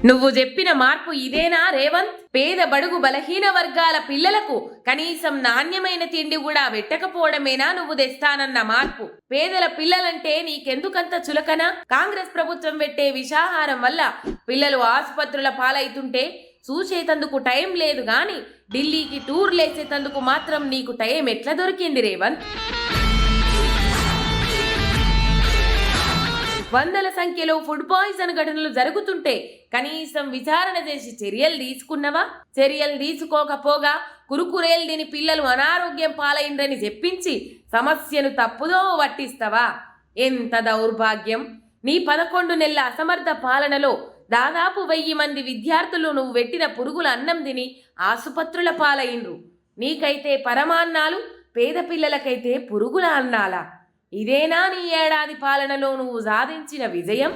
నువ్వు చెప్పిన మార్పు ఇదేనా రేవంత్? పేద బడుగు బలహీన వర్గాల పిల్లలకు కనీసం నాణ్యమైన తిండి కూడా పెట్టకపోవడమేనా నువ్వు తెస్తానన్న మార్పు? పేదల పిల్లలంటే నీకెందుకంత చులకన? కాంగ్రెస్ ప్రభుత్వం పెట్టే విషాహారం వల్ల పిల్లలు ఆసుపత్రుల పాలైతుంటే చూసేతందుకు టైం లేదు గాని ఢిల్లీకి టూర్లేసేతందుకు మాత్రం నీకు టైం ఎట్లా దొరికింది రేవంత్? వందల సంఖ్యలో ఫుడ్ పాయిజన్ ఘటనలు జరుగుతుంటే కనీసం విచారణ చేసి చర్యలు తీసుకున్నవా? చర్యలు తీసుకోకపోగా కురుకురేలు తిని పిల్లలు అనారోగ్యం పాలైందని చెప్పించి సమస్యను తప్పుదో పట్టిస్తావా? ఎంత దౌర్భాగ్యం! నీ 11 నెలల అసమర్థ పాలనలో దాదాపు 1000 మంది విద్యార్థులు నువ్వు పెట్టిన పురుగుల అన్నం తిని ఆసుపత్రుల పాలైండ్రు. నీకైతే పరమాన్నాలు, పేద పిల్లలకైతే పురుగుల అన్నాలా? ఇదేనా నీ ఏడాది పాలనలో నువ్వు సాధించిన విజయం?